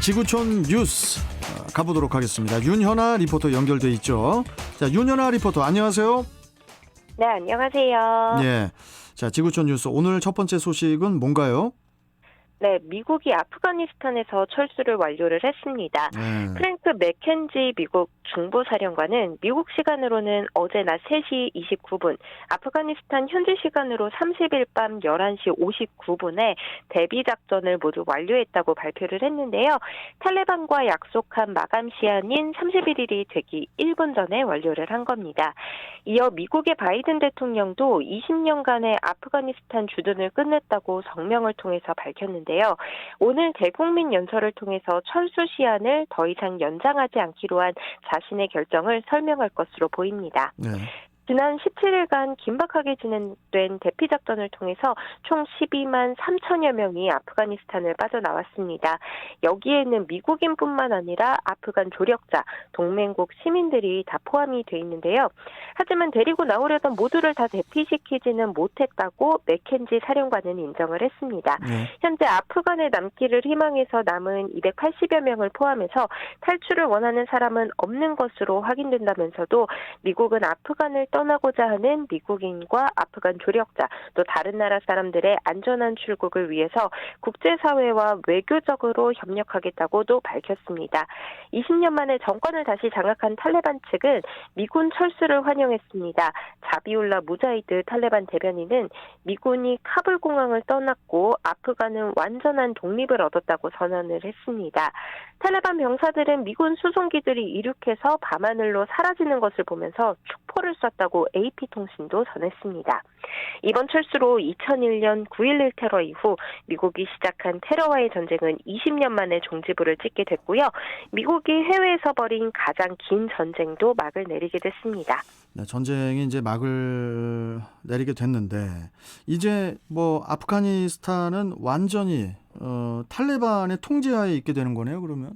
지구촌 뉴스 가보도록 하겠습니다. 윤현아 리포터 연결돼 있죠. 자, 윤현아 리포터 안녕하세요. 네, 안녕하세요. 예. 자, 지구촌 뉴스 오늘 첫 번째 소식은 뭔가요? 네, 미국이 아프가니스탄에서 철수를 완료를 했습니다. 프랭크 맥켄지 미국 중부사령관은 미국 시간으로는 어제 낮 3시 29분, 아프가니스탄 현지 시간으로 30일 밤 11시 59분에 대비작전을 모두 완료했다고 발표를 했는데요. 탈레반과 약속한 마감 시한인 31일이 되기 1분 전에 완료를 한 겁니다. 이어 미국의 바이든 대통령도 20년간의 아프가니스탄 주둔을 끝냈다고 성명을 통해서 밝혔는데요. 오늘 대국민 연설을 통해서 철수 시한을 더 이상 연장하지 않기로 한 자신의 결정을 설명할 것으로 보입니다. 네. 지난 17일간 긴박하게 진행된 대피작전을 통해서 총 12만 3천여 명이 아프가니스탄을 빠져나왔습니다. 여기에는 미국인뿐만 아니라 아프간 조력자, 동맹국 시민들이 다 포함이 돼 있는데요. 하지만 데리고 나오려던 모두를 다 대피시키지는 못했다고 맥켄지 사령관은 인정을 했습니다. 현재 아프간에 남기를 희망해서 남은 280여 명을 포함해서 탈출을 원하는 사람은 없는 것으로 확인된다면서도 미국은 아프간을 떠나고자 하는 미국인과 아프간 조력자, 또 다른 나라 사람들의 안전한 출국을 위해서 국제사회와 외교적으로 협력하겠다고도 밝혔습니다. 20년 만에 정권을 다시 장악한 탈레반 측은 미군 철수를 환영했습니다. 자비울라 무자히드 탈레반 대변인은 미군이 카불 공항을 떠났고 아프간은 완전한 독립을 얻었다고 선언을 했습니다. 탈레반 병사들은 미군 수송기들이 이륙해서 밤하늘로 사라지는 것을 보면서 축포를 쐈다고 AP통신도 전했습니다. 이번 철수로 2001년 9.11 테러 이후 미국이 시작한 테러와의 전쟁은 20년 만에 종지부를 찍게 됐고요. 미국이 해외에서 벌인 가장 긴 전쟁도 막을 내리게 됐습니다. 네, 전쟁이 이제 막을 내리게 됐는데 이제 뭐 아프가니스탄은 완전히 탈레반의 통제하에 있게 되는 거네요, 그러면?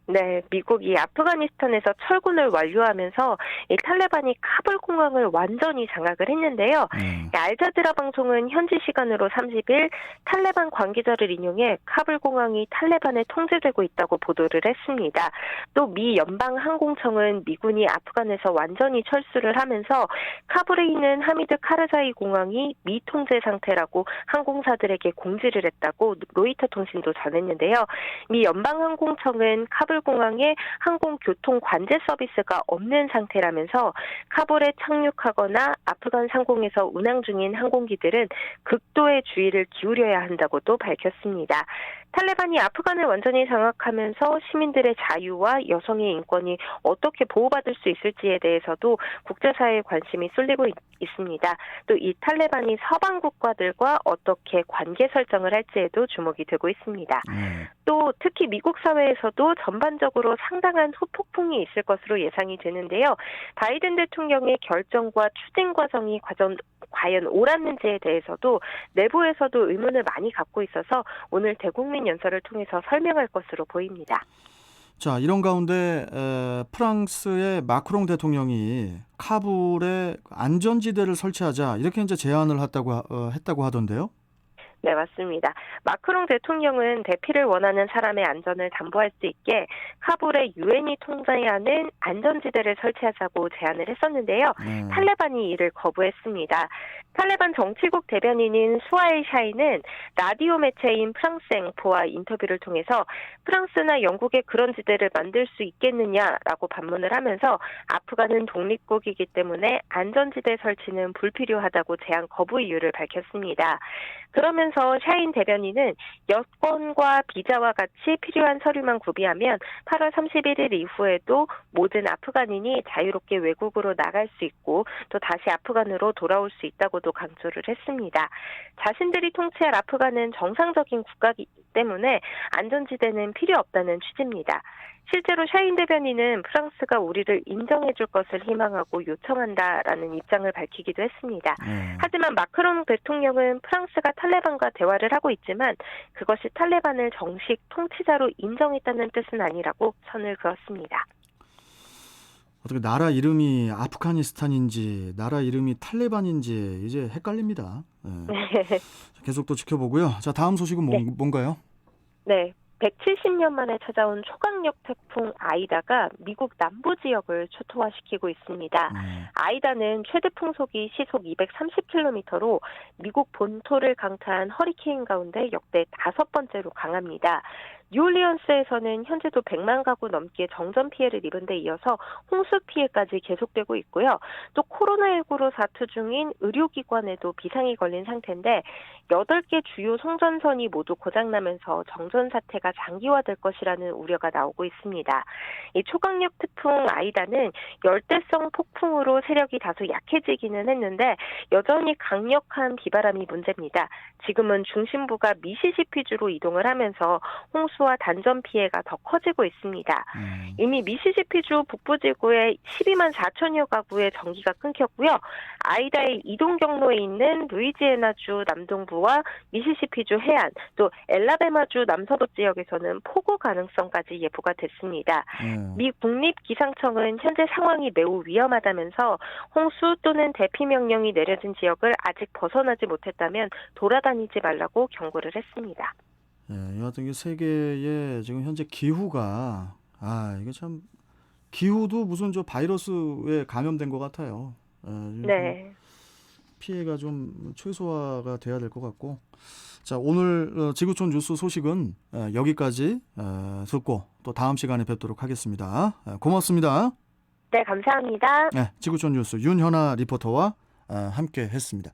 네, 미국이 아프가니스탄에서 철군을 완료하면서 이 탈레반이 카불 공항을 완전히 장악을 했는데요. 알자지라 방송은 현지 시간으로 30일 탈레반 관계자를 인용해 카불 공항이 탈레반에 통제되고 있다고 보도를 했습니다. 또 미 연방항공청은 미군이 아프간에서 완전히 철수를 하면서 카불에 있는 하미드 카르자이 공항이 미통제 상태라고 항공사들에게 공지를 했다고 로이터 통신도 전했는데요. 미 연방항공청은 카불 공항에 항공교통 관제 서비스가 없는 상태라면서 카불에 착륙하거나 아프간 상공에서 운항 중인 항공기들은 극도의 주의를 기울여야 한다고도 밝혔습니다. 탈레반이 아프간을 완전히 장악하면서 시민들의 자유와 여성의 인권이 어떻게 보호받을 수 있을지에 대해서도 국제사회의 관심이 쏠리고 있습니다. 또 이 탈레반이 서방 국가들과 어떻게 관계 설정을 할지에도 주목이 되고 있습니다. 또 특히 미국 사회에서도 전반적으로 상당한 후폭풍이 있을 것으로 예상이 되는데요. 바이든 대통령의 결정과 추진 과정이 과연 옳았는지에 대해서도 내부에서도 의문을 많이 갖고 있어서 오늘 대국민 연설을 통해서 설명할 것으로 보입니다. 자, 이런 가운데 프랑스의 마크롱 대통령이 카불에 안전지대를 설치하자 이렇게 이제 제안을 했다고 하던데요. 네, 맞습니다. 마크롱 대통령은 대피를 원하는 사람의 안전을 담보할 수 있게 카불에 유엔이 통제하는 안전지대를 설치하자고 제안을 했었는데요. 탈레반이 이를 거부했습니다. 탈레반 정치국 대변인인 수하일 샤이는 라디오 매체인 프랑스 앵포와 인터뷰를 통해서 프랑스나 영국에 그런 지대를 만들 수 있겠느냐라고 반문을 하면서 아프간은 독립국이기 때문에 안전지대 설치는 불필요하다고 제안 거부 이유를 밝혔습니다. 그러면서 샤인 대변인은 여권과 비자와 같이 필요한 서류만 구비하면 8월 31일 이후에도 모든 아프간인이 자유롭게 외국으로 나갈 수 있고 또 다시 아프간으로 돌아올 수 있다고도 강조를 했습니다. 자신들이 통치할 아프간은 정상적인 국가이기 때문에 안전지대는 필요 없다는 취지입니다. 실제로 샤인 대변인은 프랑스가 우리를 인정해줄 것을 희망하고 요청한다라는 입장을 밝히기도 했습니다. 하지만 마크롱 대통령은 프랑스가 탈레반과 대화를 하고 있지만 그것이 탈레반을 정식 통치자로 인정했다는 뜻은 아니라고 선을 그었습니다. 어떻게 나라 이름이 아프가니스탄인지 나라 이름이 탈레반인지 이제 헷갈립니다. 네. 계속 또 지켜보고요. 자, 다음 소식은 뭔가요? 네. 170년 만에 찾아온 초강력 태풍 아이다가 미국 남부 지역을 초토화시키고 있습니다. 아이다는 최대 풍속이 시속 230km로 미국 본토를 강타한 허리케인 가운데 역대 5번째로 강합니다. 뉴올리언스에서는 현재도 100만 가구 넘게 정전 피해를 입은 데 이어서 홍수 피해까지 계속되고 있고요. 또 코로나19로 사투 중인 의료기관에도 비상이 걸린 상태인데 8개 주요 송전선이 모두 고장나면서 정전 사태가 장기화될 것이라는 우려가 나오고 있습니다. 이 초강력 태풍 아이다는 열대성 폭풍으로 세력이 다소 약해지기는 했는데 여전히 강력한 비바람이 문제입니다. 지금은 중심부가 미시시피주로 이동을 하면서 홍수와 단전 피해가 더 커지고 있습니다. 이미 미시시피주 북부지구의 12만 4천여 가구의 전기가 끊겼고요. 아이다의 이동 경로에 있는 루이지애나주 남동부와 미시시피주 해안, 또 엘라베마주 남서부 지역에서는 폭우 가능성까지 예보가 됐습니다. 미 국립기상청은 현재 상황이 매우 위험하다면서 홍수 또는 대피 명령이 내려진 지역을 아직 벗어나지 못했다면 돌아다니지 말라고 경고를 했습니다. 예, 여하튼 이 세계의 지금 현재 기후가 이게 참 기후도 무슨 저 바이러스에 감염된 것 같아요. 네. 피해가 좀 최소화가 돼야 될 것 같고. 자, 오늘 지구촌 뉴스 소식은 여기까지 듣고 또 다음 시간에 뵙도록 하겠습니다. 고맙습니다. 네, 감사합니다. 네, 지구촌 뉴스 윤현아 리포터와 함께 했습니다.